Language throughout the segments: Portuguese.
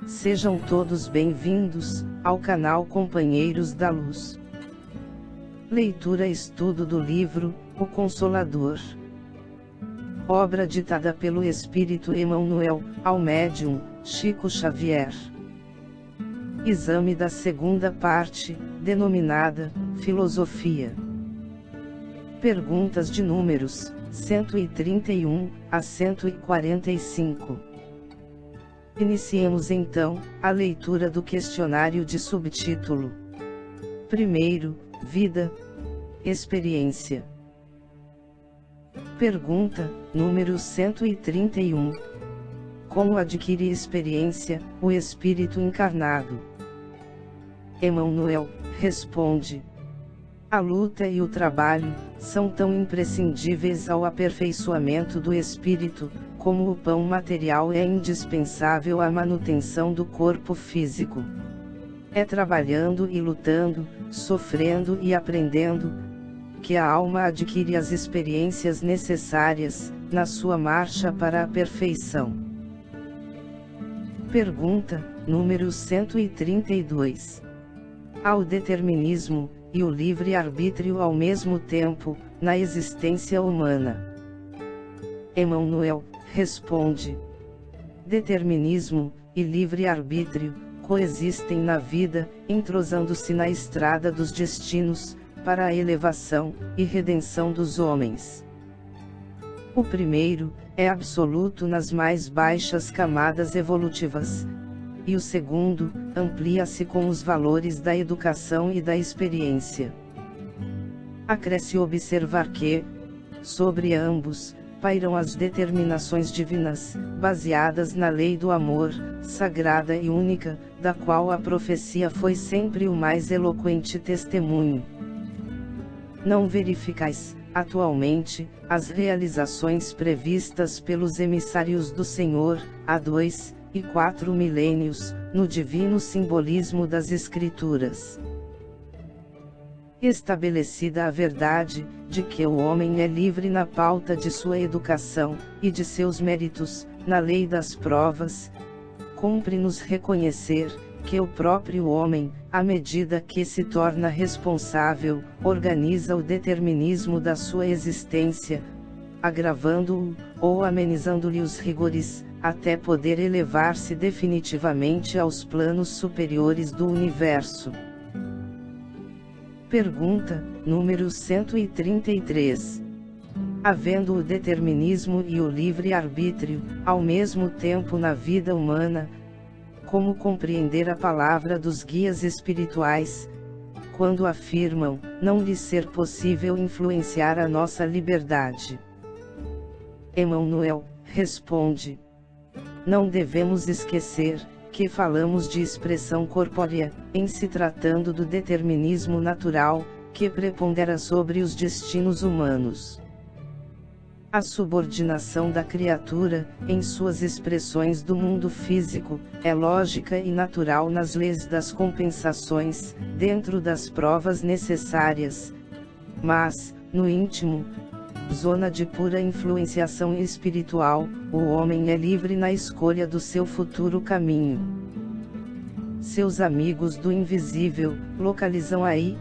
Sejam todos bem-vindos ao canal Companheiros da Luz. Leitura e estudo do livro O Consolador. Obra ditada pelo Espírito Emmanuel ao médium Chico Xavier. Exame da segunda parte, denominada Filosofia. Perguntas de números 131 a 145. Iniciemos então a leitura do questionário de subtítulo. Primeiro, vida, experiência. Pergunta número 131. Como adquire experiência o espírito encarnado? Emmanuel responde: a luta e o trabalho são tão imprescindíveis ao aperfeiçoamento do espírito, como o pão material é indispensável à manutenção do corpo físico. É trabalhando e lutando, sofrendo e aprendendo, que a alma adquire as experiências necessárias, na sua marcha para a perfeição. Pergunta número 132. Há o determinismo e o livre-arbítrio ao mesmo tempo, na existência humana? Emmanuel responde: determinismo e livre-arbítrio coexistem na vida, entrosando-se na estrada dos destinos, para a elevação e redenção dos homens. O primeiro é absoluto nas mais baixas camadas evolutivas, e o segundo amplia-se com os valores da educação e da experiência. Acresce observar que, sobre ambos, pairam as determinações divinas, baseadas na lei do amor, sagrada e única, da qual a profecia foi sempre o mais eloquente testemunho. Não verificais, atualmente, as realizações previstas pelos emissários do Senhor, há 2 e 4 milênios, no divino simbolismo das Escrituras. Estabelecida a verdade, de que o homem é livre na pauta de sua educação, e de seus méritos, na lei das provas, cumpre-nos reconhecer, que o próprio homem, à medida que se torna responsável, organiza o determinismo da sua existência, agravando-o, ou amenizando-lhe os rigores, até poder elevar-se definitivamente aos planos superiores do universo. Pergunta número 133. Havendo o determinismo e o livre-arbítrio, ao mesmo tempo na vida humana, como compreender a palavra dos guias espirituais, quando afirmam não lhe ser possível influenciar a nossa liberdade? Emmanuel responde: não devemos esquecer que falamos de expressão corpórea, em se tratando do determinismo natural, que prepondera sobre os destinos humanos. A subordinação da criatura, em suas expressões do mundo físico, é lógica e natural nas leis das compensações, dentro das provas necessárias. Mas, no íntimo, zona de pura influenciação espiritual, o homem é livre na escolha do seu futuro caminho. Seus amigos do invisível localizam aí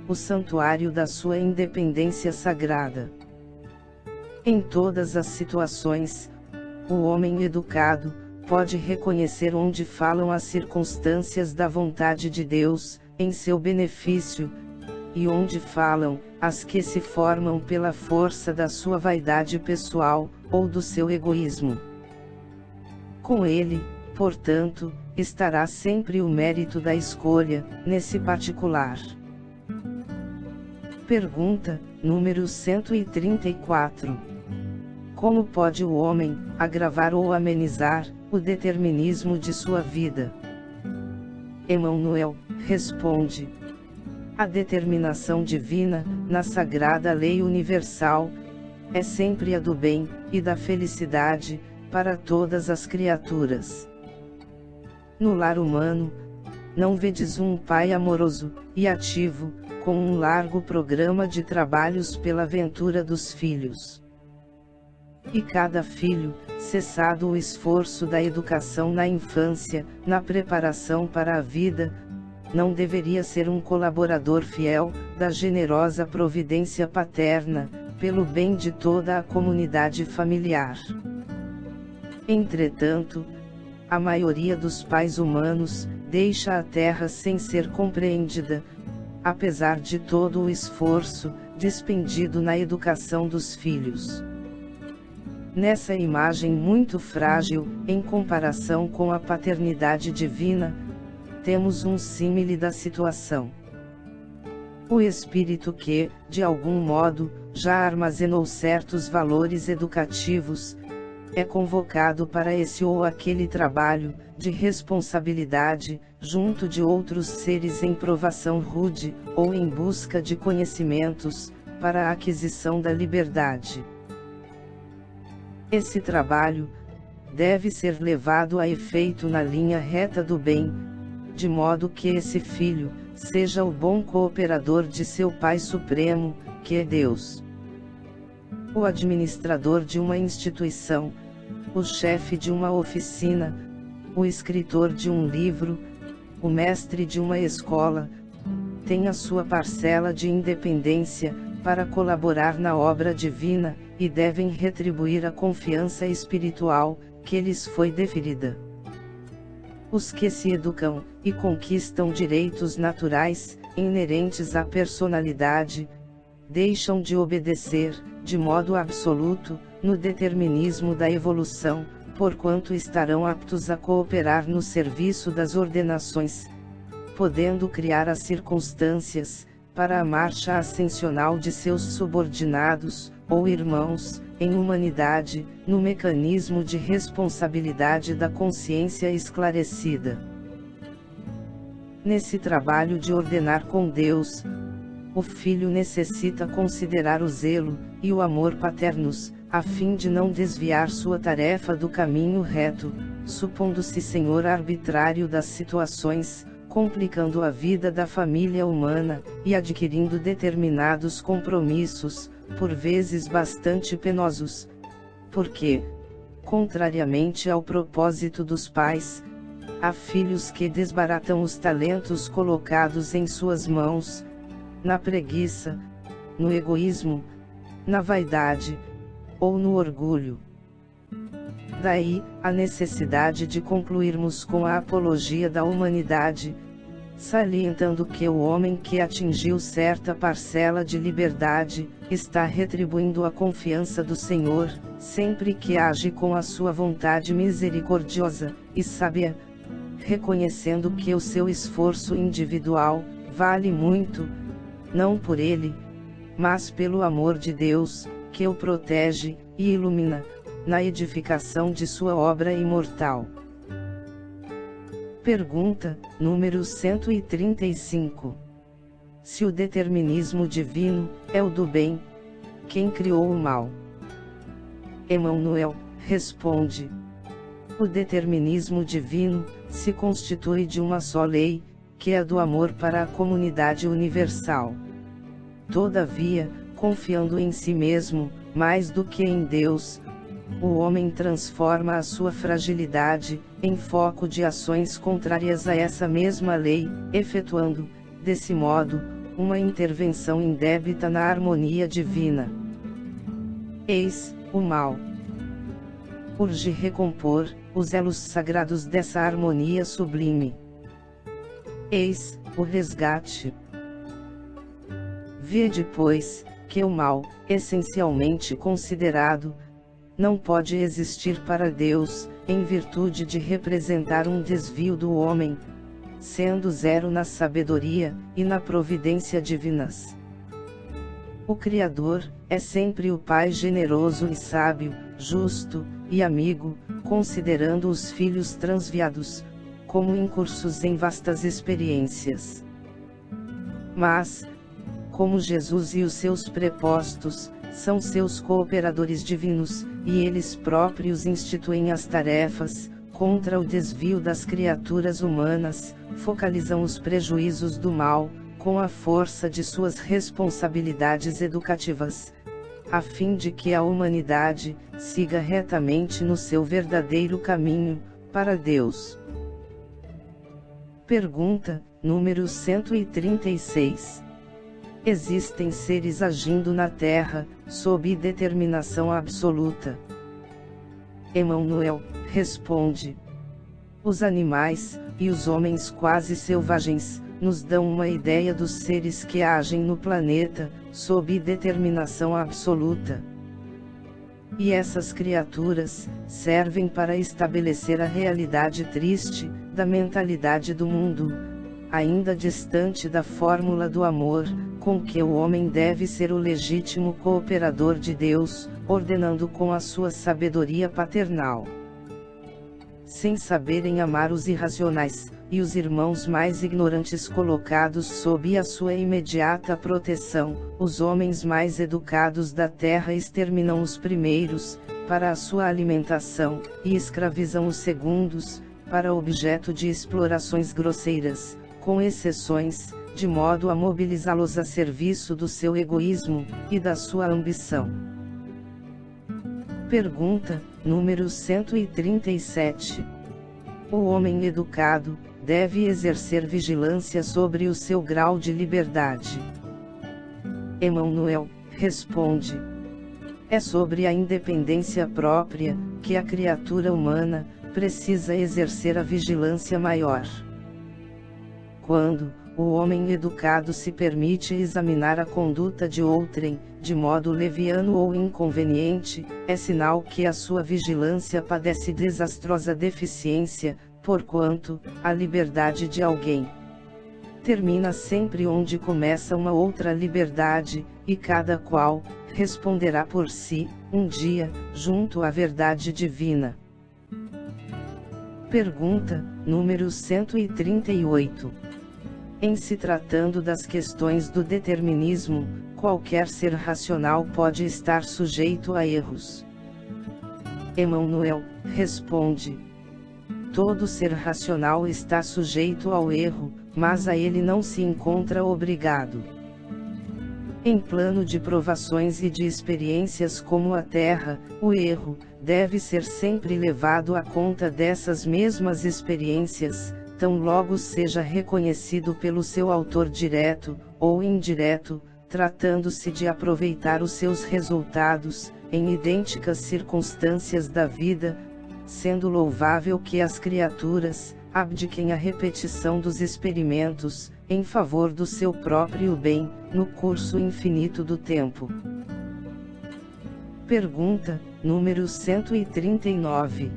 o santuário da sua independência sagrada. Em todas as situações, o homem educado pode reconhecer onde falam as circunstâncias da vontade de Deus, em seu benefício, e onde falam as que se formam pela força da sua vaidade pessoal, ou do seu egoísmo. Com ele, portanto, estará sempre o mérito da escolha, nesse particular. Pergunta número 134. Como pode o homem agravar ou amenizar o determinismo de sua vida? Emmanuel responde: a determinação divina, na sagrada lei universal, é sempre a do bem e da felicidade para todas as criaturas. No lar humano, não vedes um pai amoroso e ativo, com um largo programa de trabalhos pela ventura dos filhos. E cada filho, cessado o esforço da educação na infância, na preparação para a vida, não deveria ser um colaborador fiel da generosa providência paterna, pelo bem de toda a comunidade familiar. Entretanto, a maioria dos pais humanos deixa a terra sem ser compreendida, apesar de todo o esforço despendido na educação dos filhos. Nessa imagem muito frágil, em comparação com a paternidade divina, temos um símile da situação. O espírito que, de algum modo, já armazenou certos valores educativos, é convocado para esse ou aquele trabalho de responsabilidade, junto de outros seres em provação rude, ou em busca de conhecimentos, para a aquisição da liberdade. Esse trabalho deve ser levado a efeito na linha reta do bem, de modo que esse filho seja o bom cooperador de seu Pai Supremo, que é Deus. O administrador de uma instituição, o chefe de uma oficina, o escritor de um livro, o mestre de uma escola, tem a sua parcela de independência para colaborar na obra divina, e devem retribuir a confiança espiritual que lhes foi deferida. Os que se educam e conquistam direitos naturais, inerentes à personalidade, deixam de obedecer, de modo absoluto, no determinismo da evolução, porquanto estarão aptos a cooperar no serviço das ordenações, podendo criar as circunstâncias para a marcha ascensional de seus subordinados, ou irmãos, em humanidade, no mecanismo de responsabilidade da consciência esclarecida. Nesse trabalho de ordenar com Deus, o filho necessita considerar o zelo e o amor paternos, a fim de não desviar sua tarefa do caminho reto, supondo-se senhor arbitrário das situações, complicando a vida da família humana, e adquirindo determinados compromissos, por vezes bastante penosos. Porque, contrariamente ao propósito dos pais, há filhos que desbaratam os talentos colocados em suas mãos, na preguiça, no egoísmo, na vaidade, ou no orgulho. Daí, a necessidade de concluirmos com a apologia da humanidade, salientando que o homem que atingiu certa parcela de liberdade, está retribuindo a confiança do Senhor, sempre que age com a sua vontade misericordiosa e sábia, reconhecendo que o seu esforço individual vale muito, não por ele, mas pelo amor de Deus, que o protege e ilumina, na edificação de sua obra imortal. Pergunta, número 135. Se o determinismo divino é o do bem, quem criou o mal? Emmanuel responde: o determinismo divino se constitui de uma só lei, que é a do amor para a comunidade universal. Todavia, confiando em si mesmo, mais do que em Deus, o homem transforma a sua fragilidade em foco de ações contrárias a essa mesma lei, efetuando, desse modo, uma intervenção indébita na harmonia divina. Eis o mal. Urge recompor os elos sagrados dessa harmonia sublime. Eis o resgate. Vede, pois, que o mal, essencialmente considerado, não pode existir para Deus, em virtude de representar um desvio do homem, sendo zero na sabedoria e na providência divinas. O Criador é sempre o Pai generoso e sábio, justo e amigo, considerando os filhos transviados como incursos em vastas experiências. Mas, como Jesus e os seus prepostos são seus cooperadores divinos, e eles próprios instituem as tarefas contra o desvio das criaturas humanas, focalizam os prejuízos do mal com a força de suas responsabilidades educativas, a fim de que a humanidade siga retamente no seu verdadeiro caminho, para Deus. Pergunta, número 136. Existem seres agindo na Terra, sob determinação absoluta? Emmanuel responde: os animais, e os homens quase selvagens, nos dão uma ideia dos seres que agem no planeta, sob determinação absoluta. E essas criaturas servem para estabelecer a realidade triste da mentalidade do mundo, ainda distante da fórmula do amor, com que o homem deve ser o legítimo cooperador de Deus, ordenando com a sua sabedoria paternal. Sem saberem amar os irracionais, e os irmãos mais ignorantes colocados sob a sua imediata proteção, os homens mais educados da terra exterminam os primeiros, para a sua alimentação, e escravizam os segundos, para objeto de explorações grosseiras, com exceções, de modo a mobilizá-los a serviço do seu egoísmo, e da sua ambição. Pergunta, número 137. O homem educado deve exercer vigilância sobre o seu grau de liberdade. Emmanuel responde: é sobre a independência própria que a criatura humana precisa exercer a vigilância maior. Quando o homem educado se permite examinar a conduta de outrem, de modo leviano ou inconveniente, é sinal que a sua vigilância padece desastrosa deficiência, porquanto a liberdade de alguém termina sempre onde começa uma outra liberdade, e cada qual responderá por si, um dia, junto à verdade divina. Pergunta, número 138. Em se tratando das questões do determinismo, qualquer ser racional pode estar sujeito a erros. Emmanuel responde: todo ser racional está sujeito ao erro, mas a ele não se encontra obrigado. Em plano de provações e de experiências como a Terra, o erro deve ser sempre levado à conta dessas mesmas experiências, tão logo seja reconhecido pelo seu autor direto, ou indireto, tratando-se de aproveitar os seus resultados, em idênticas circunstâncias da vida, sendo louvável que as criaturas abdiquem a repetição dos experimentos, em favor do seu próprio bem, no curso infinito do tempo. Pergunta, número 139.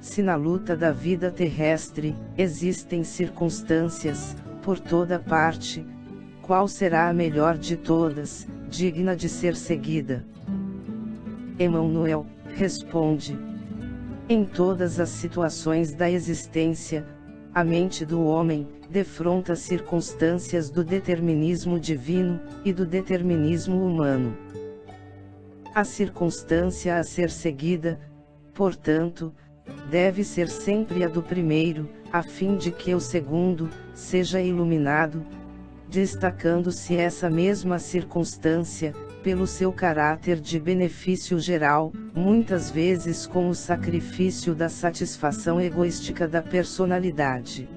Se na luta da vida terrestre, existem circunstâncias, por toda parte, qual será a melhor de todas, digna de ser seguida? Emmanuel responde: em todas as situações da existência, a mente do homem defronta circunstâncias do determinismo divino, e do determinismo humano. A circunstância a ser seguida, portanto, deve ser sempre a do primeiro, a fim de que o segundo seja iluminado, destacando-se essa mesma circunstância, pelo seu caráter de benefício geral, muitas vezes com o sacrifício da satisfação egoística da personalidade.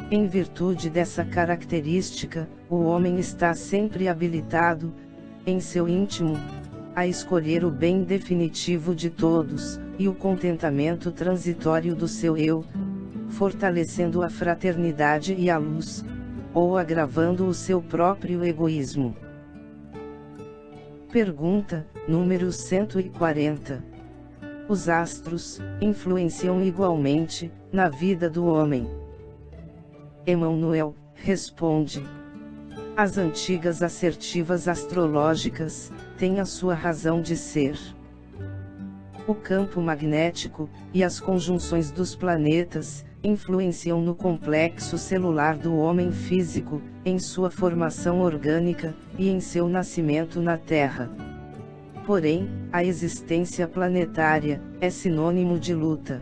Em virtude dessa característica, o homem está sempre habilitado, em seu íntimo, a escolher o bem definitivo de todos, e o contentamento transitório do seu eu, fortalecendo a fraternidade e a luz, ou agravando o seu próprio egoísmo. Pergunta, número 140. Os astros influenciam igualmente na vida do homem? Emmanuel responde: as antigas assertivas astrológicas têm a sua razão de ser. O campo magnético e as conjunções dos planetas influenciam no complexo celular do homem físico, em sua formação orgânica, e em seu nascimento na Terra. Porém, a existência planetária é sinônimo de luta.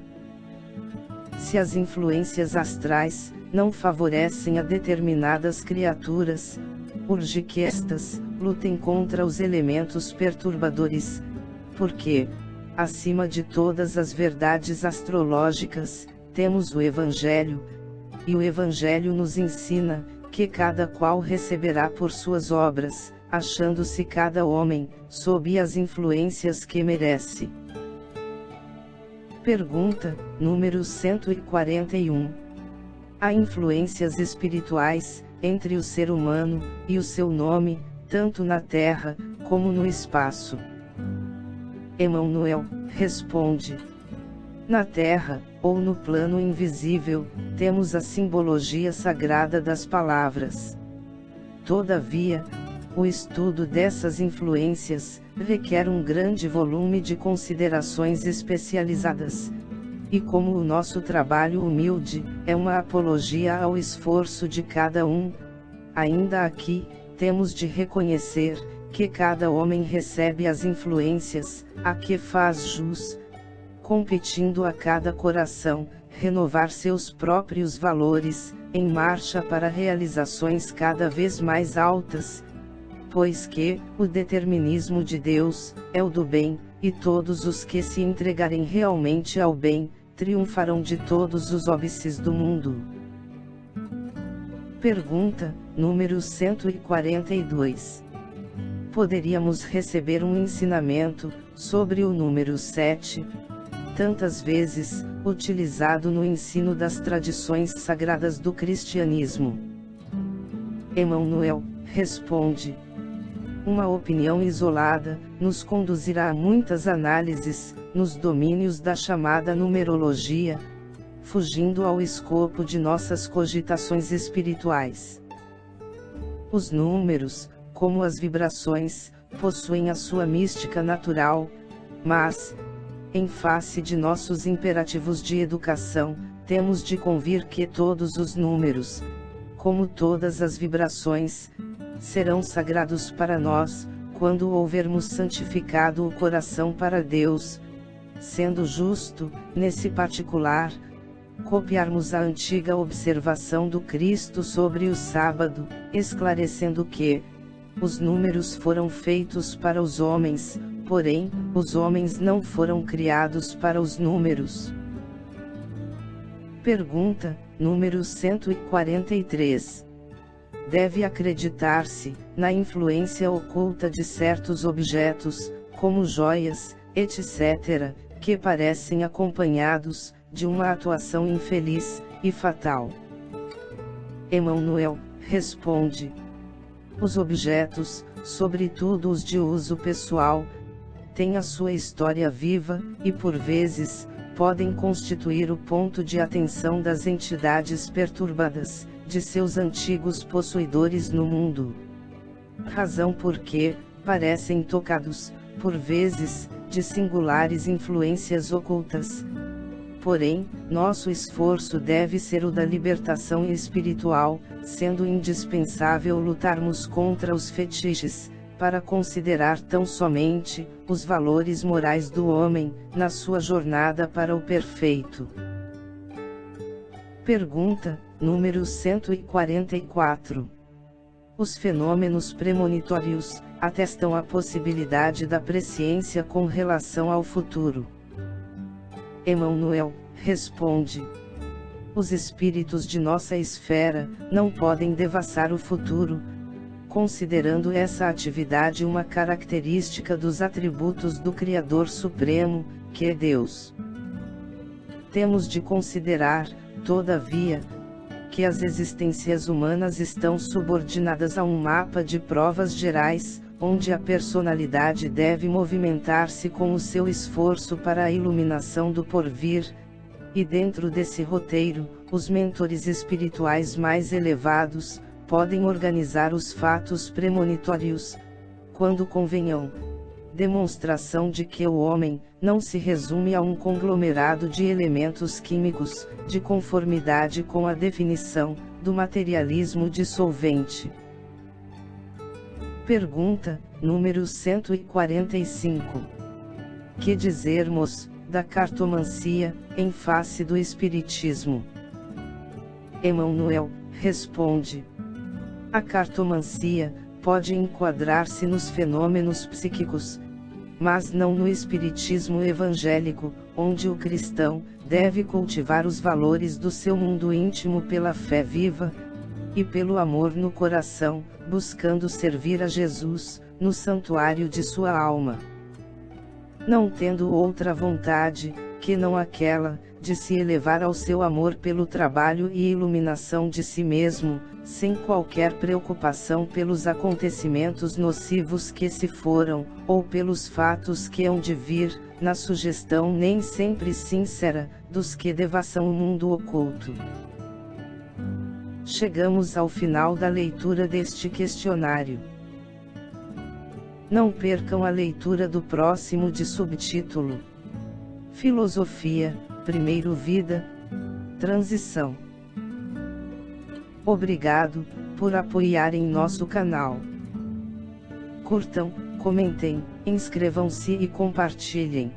Se as influências astrais não favorecem a determinadas criaturas, urge que estas lutem contra os elementos perturbadores, porque, acima de todas as verdades astrológicas, temos o Evangelho, e o Evangelho nos ensina que cada qual receberá por suas obras, achando-se cada homem, sob as influências que merece. Pergunta, número 141. Há influências espirituais entre o ser humano e o seu nome, tanto na Terra como no espaço? Emmanuel responde: na Terra, ou no plano invisível, temos a simbologia sagrada das palavras. Todavia, o estudo dessas influências requer um grande volume de considerações especializadas. E como o nosso trabalho humilde é uma apologia ao esforço de cada um, ainda aqui, temos de reconhecer que cada homem recebe as influências a que faz jus, competindo a cada coração renovar seus próprios valores, em marcha para realizações cada vez mais altas, pois que o determinismo de Deus é o do bem, e todos os que se entregarem realmente ao bem, triunfarão de todos os óbices do mundo. Pergunta, número 142. Poderíamos receber um ensinamento sobre o número 7, tantas vezes utilizado no ensino das tradições sagradas do cristianismo? Emmanuel responde: uma opinião isolada nos conduzirá a muitas análises nos domínios da chamada numerologia, fugindo ao escopo de nossas cogitações espirituais. Os números, como as vibrações, possuem a sua mística natural, mas, em face de nossos imperativos de educação, temos de convir que todos os números, como todas as vibrações, serão sagrados para nós, quando houvermos santificado o coração para Deus, sendo justo, nesse particular, copiarmos a antiga observação do Cristo sobre o sábado, esclarecendo que os números foram feitos para os homens, porém, os homens não foram criados para os números. Pergunta, número 143. Deve acreditar-se na influência oculta de certos objetos, como joias, etc., que parecem acompanhados de uma atuação infeliz e fatal? Emmanuel responde: os objetos, sobretudo os de uso pessoal, têm a sua história viva, e por vezes, podem constituir o ponto de atenção das entidades perturbadas, de seus antigos possuidores no mundo. Razão porque parecem tocados, por vezes, de singulares influências ocultas. Porém, nosso esforço deve ser o da libertação espiritual, sendo indispensável lutarmos contra os fetiches, para considerar tão somente os valores morais do homem, na sua jornada para o perfeito. Pergunta, número 144. Os fenômenos premonitórios atestam a possibilidade da presciência com relação ao futuro? Emmanuel responde: os espíritos de nossa esfera não podem devassar o futuro, considerando essa atividade uma característica dos atributos do Criador Supremo, que é Deus. Temos de considerar, todavia, que as existências humanas estão subordinadas a um mapa de provas gerais, onde a personalidade deve movimentar-se com o seu esforço para a iluminação do porvir, e dentro desse roteiro, os mentores espirituais mais elevados podem organizar os fatos premonitórios, quando convenham. Demonstração de que o homem não se resume a um conglomerado de elementos químicos, de conformidade com a definição do materialismo dissolvente. Pergunta, número 145. Que dizermos da cartomancia, em face do espiritismo? Emmanuel responde: a cartomancia, pode enquadrar-se nos fenômenos psíquicos, mas não no espiritismo evangélico, onde o cristão deve cultivar os valores do seu mundo íntimo pela fé viva e pelo amor no coração, buscando servir a Jesus no santuário de sua alma, não tendo outra vontade que não aquela de se elevar ao seu amor pelo trabalho e iluminação de si mesmo, sem qualquer preocupação pelos acontecimentos nocivos que se foram, ou pelos fatos que hão de vir, na sugestão nem sempre sincera, dos que devassam o mundo oculto. Chegamos ao final da leitura deste questionário. Não percam a leitura do próximo de subtítulo: Filosofia, primeiro vida, transição. Obrigado por apoiarem nosso canal. Curtam, comentem, inscrevam-se e compartilhem.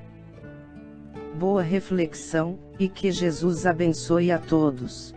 Boa reflexão, e que Jesus abençoe a todos.